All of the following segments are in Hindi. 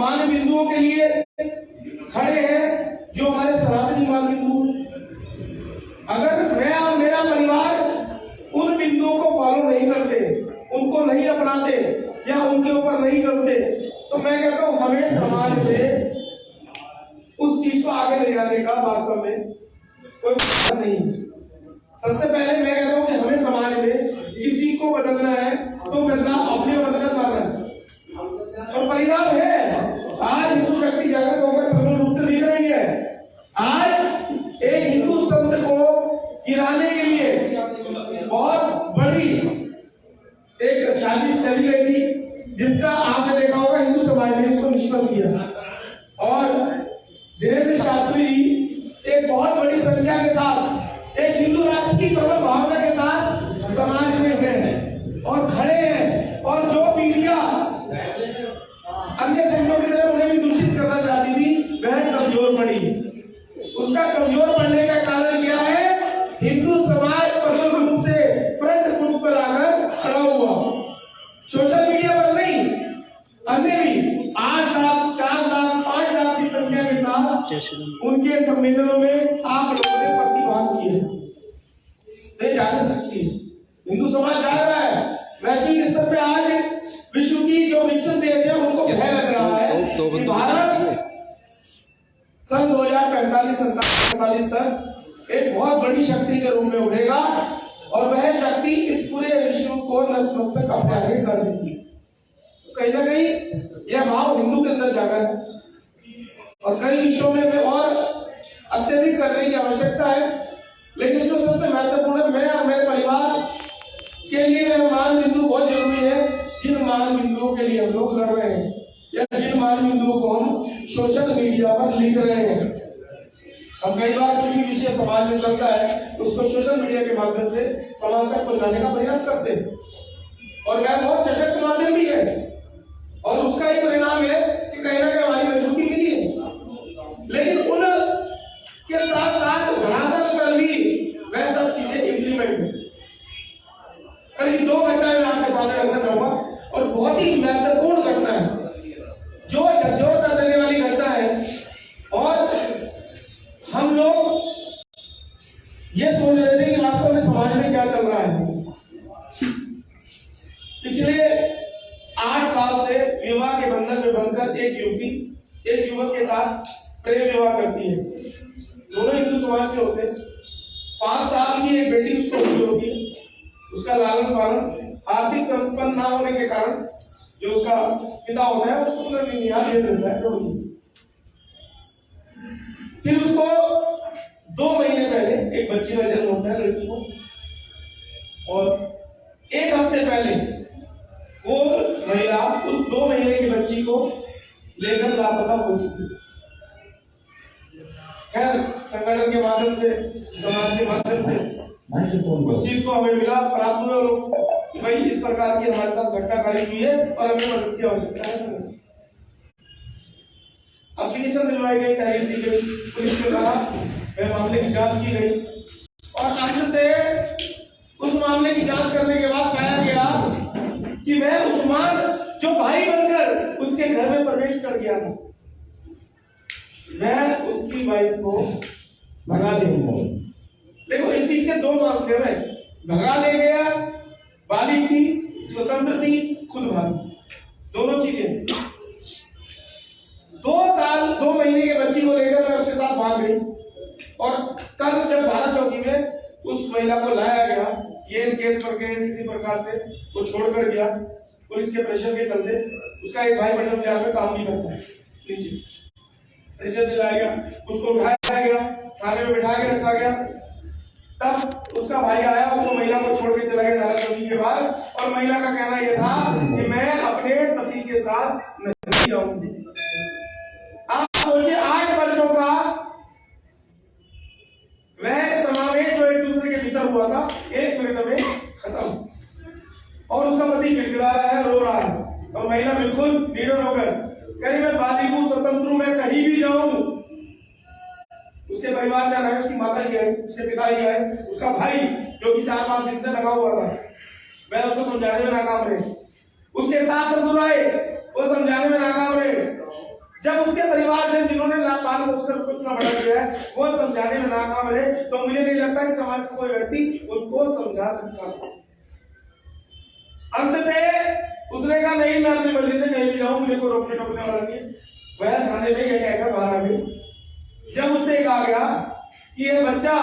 मान बिंदुओं के लिए खड़े हैं जो हमारे सनातनी मान बिंदु। अगर मैं और मेरा परिवार उन बिंदुओं को फॉलो नहीं करते, उनको नहीं अपनाते या उनके ऊपर नहीं चलते, तो मैं कहता हूं हमें समाज में उस चीज को आगे ले जाने का वास्तव में कोई नहीं। सबसे पहले मैं कहता हूं कि हमें समाज में किसी को बदलना है तो बदलाव अपने बदलना लाना है, और परिणाम है आज हिंदू शक्ति जागृत होकर प्रबल रूप से दिख रही है। आज एक हिंदू संत को गिराने के लिए बहुत बड़ी एक साजिश चली गई थी, जिसका आपने देखा होगा हिंदू समाज ने इसको निष्फल किया। और धीरेन्द्र शास्त्री जी एक बहुत बड़ी संख्या के साथ एक हिंदू राष्ट्र की प्रबल भावना के साथ समाज में हैं और खड़े हैं, और जो पीढ़ियां अन्य संतों की तरह उन्हें भी दूषित करना चाहती थी वह कमजोर पड़ी। उसका कमजोर पड़ने का कारण क्या है? हिंदू समाज प्रबल रूप से फ्रंट फुट पर आकर खड़ा हुआ। सोशल मीडिया पर नहीं, अन्य भी 8 लाख 4 लाख 5 लाख की संख्या के साथ उनके सम्मेलनों में आप लोगों ने प्रतिभाग किए। जान सकती है हिंदू समाज जा रहा है वैश्विक स्तर पे। आज विश्व की जो विकसित देश है उनको भय लग रहा है कि भारत सन 2045-47 तक एक बहुत बड़ी शक्ति के रूप में उभरेगा और वह शक्ति इस पूरे विश्व को नतमस्तक अपने आगे कर देगी। कहीं ना कहीं यह भाव हिंदू के अंदर जागा है और कई विषयों में और अत्यधिक करने की आवश्यकता है। लेकिन जो सबसे महत्वपूर्ण है, मैं और मेरे परिवार के लिए मान बिंदु बहुत जरूरी है। जिन मान बिंदुओं के लिए हम लोग लड़ रहे हैं या जिन मान बिंदुओं को हम सोशल मीडिया पर लिख रहे हैं, हम कई बार कुछ भी विषय समाज में चलता है तो उसको सोशल मीडिया के माध्यम से समाज तक पहुंचाने का प्रयास करते हैं और वह बहुत सशक्त माध्यम भी है और उसका ही परिणाम है कि कहीं ना कहीं हमारी मजबूती मिली है। लेकिन उन के साथ साथ धरातल पर भी वह सब चीजें इंप्लीमेंट है। कल 2 घटनाएं मैं आपके सामने रखना चाहूंगा और बहुत ही महत्वपूर्ण घटना है, जो झकझोर कर देने वाली घटना है। और हम लोग ये सोच रहे थे कि वास्तव में समाज में क्या चल रहा है। पिछले 8 साल से विवाह के बंधन में बंधकर एक युवती एक युवक के साथ प्रेम विवाह करती है। दोनों हिंदू समाज के होते हैं। 5 साल की एक बेटी उसको हुई होगी। उसका लालन पालन आर्थिक संपन्न ना होने के कारण जो उसका पिता होता है उसको पुनर्विवाह दे देता है। फिर उसको 2 महीने पहले एक बच्ची का जन्म होता है लड़की को, और 1 हफ्ते पहले वो महिला उस 2 महीने की बच्ची को लेकर लापता हो चुकी है। खैर संगठन के माध्यम से समाज के माध्यम से उस चीज को हमें मिला, प्राप्त हुए भाई इस प्रकार की हमारे साथ घटनाकारी हुई है और हमें मदद की आवश्यकता है। एप्लीकेशन दिलवाई गई, तहरीर दी गई, पुलिस के द्वारा वह मामले की जांच की गई और अंततः उस मामले की जांच करने के बाद पाया गया कि वह उस्मान जो भाई बनकर उसके घर में प्रवेश कर गया था, वह उसकी वाइफ को भगा ले गया। देखो इस चीज के 2 मामले हैं, भगा ले गया, बालिग थी, स्वतंत्र थी, खुद भागी, दोनों चीजें। 2 साल 2 महीने के बच्ची को लेकर मैं उसके साथ भाग गई और कल जब धारा चौकी में उस महिला को लाया गया, गेट पर गए, किसी प्रकार से वो छोड़कर गया पुलिस के प्रेशर के चलते। उसका एक भाई बटन बाजार में काम भी करता है, नीचे प्रेशर दिलाया गया, उसको उठाया गया, थाने में बिठा के रखा गया। तब उसका भाई आया, उसको महिला को छोड़ के चला गया धारा चौकी के बाद, और महिला का कहना यह था कि मैं अपने पति के साथ नहीं जाऊंगी। आप सोचिए 8 वर्षों का वह समावेश जो एक दूसरे के भीतर हुआ था 1 मिनट में खत्म, और उसका पति गिड़गिड़ा रहा है, रो रहा है, और महिला बिल्कुल निडर होकर कहीं मैं बालिग हूं, स्वतंत्र हूं, मैं कहीं भी जाऊं। उसके परिवार में रहे, उसकी माता ही है, उसके पिता ही है, उसका भाई जो कि 4-5 दिन से लगा हुआ था, मैं उसको समझाने में नाकाम रहे। उसके सास ससुर आए, वो समझाने में नाकाम रहे। बाल उसका कितना बड़ा गया है वो समझाने में नाकाम रहे, तो मुझे नहीं लगता कि समाज का कोई व्यक्ति उसको समझा सकता। अंततः उसने कहा नहीं, मैं अपनी मर्जी से कहीं भी जाऊं, मुझे कोई रोकने टोकने वाला नहीं। वह थाने में यह कहकर बाहर आ गई। जब उससे कहा गया कि यह बच्चा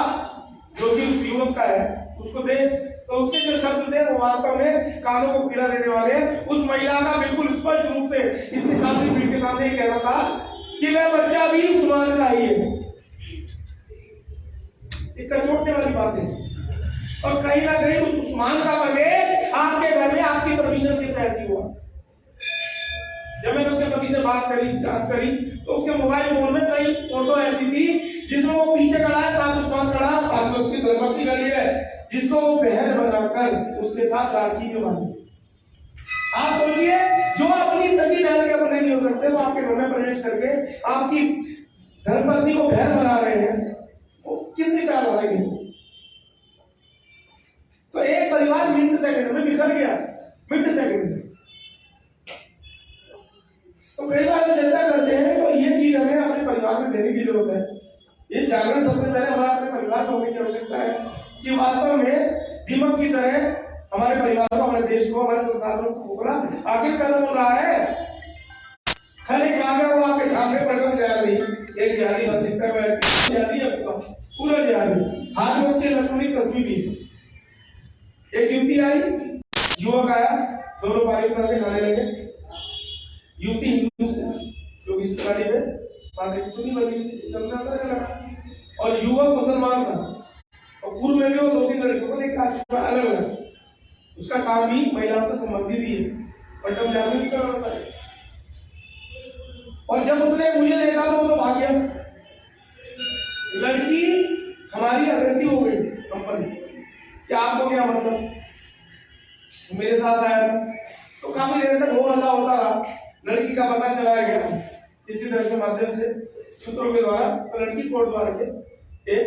जो कि उस युवक का है उसको दे, तो उसके जो शब्द थे वो वास्तव में कानों को पीड़ा देने वाले। उस महिला का बिल्कुल स्पष्ट रूप से इतनी सारी भीड़ के सामने कहना था कि वह बच्चा भी उस्मान का ही है। इसका छोड़ने वाली बात है। और कहीं ना कहीं उस उस्मान का प्रवेश आपके घर में आपकी परमिशन के तहत ही हुआ। जब मैंने उसके पति से बात करी, जांच करी, तो उसके मोबाइल फोन में कई फोटो ऐसी थी जिसमें वो पीछे खड़ा है, साथ उस्मान खड़ा, साथ में उसकी धर्मपत्नी खड़ी है, जिसको वो बहन बनाकर उसके साथ राखी में बांधी। आप सोचिए, जो अपनी सगी बहन के अपने नहीं हो सकते, वो आपके घर में प्रवेश करके आपकी धर्मपत्नी को बहन बना रहे हैं, वो किस विचार बनाएंगे? तो एक परिवार मिनट सेकंड में बिखर गया, मिनट सेकंड में। तो कई बार चर्चा करते हैं, तो ये चीज हमें अपने परिवार में देने की जरूरत है। ये जागरण सबसे पहले हमारा अपने परिवार को होने की आवश्यकता है कि वास्तव में दीमक की तरह हमारे परिवार को, हमारे देश को, हमारे संसाधनों को खोखला आखिर कर्म हो रहा है। हर एक काम है वो आपके सामने प्रकट तैयार नहीं। एक जिहादी मस्जिद का जिहादी है, पूरा जिहादी, हाथ में उसके इलेक्ट्रॉनिक तस्वीर भी। एक युवती आई, युवक आया, दोनों पारी से खाने लगे। युवती हिंदू से जो इस गाड़ी में सुनी बनी चलना था, और युवक मुसलमान था, और पूर्व में भी वो 2-3 लड़कियों को लेकर आ चुका अलग अलग। उसका काम भी महिलाओं से संबंधित ही है, पट्टम जाने उसका व्यवसाय। और जब उसने मुझे देखा तो वो तो भाग गया। लड़की हमारी अग्रेसिव हो गई कंपनी कि आपको क्या मतलब, मेरे साथ आया। तो काफी देर तक वो हल्ला होता रहा। लड़की का पता चलाया गया इसी तरह के माध्यम से, सूत्रों के द्वारा। तो लड़की कोर्ट द्वारा के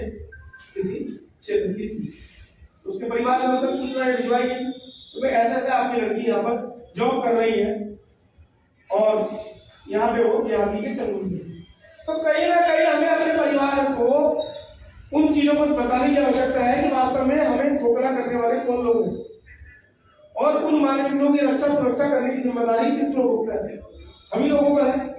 किसी क्षेत्र की थी। तो उसके परिवार में मतलब सूचना भिजवाई गई तो ऐसे ऐसे आपकी लड़की यहाँ पर जॉब कर रही है और यहाँ पे वो जिहादी के चंगुल में। तो कहीं ना कहीं हमें अपने परिवार को उन चीजों को बताने की आवश्यकता है कि वास्तव में हमें खोखला करने वाले कौन लोग हैं, और उन मानवीयों की रक्षा सुरक्षा करने की जिम्मेदारी किस लोगों पर है? हम ही लोगों पर है।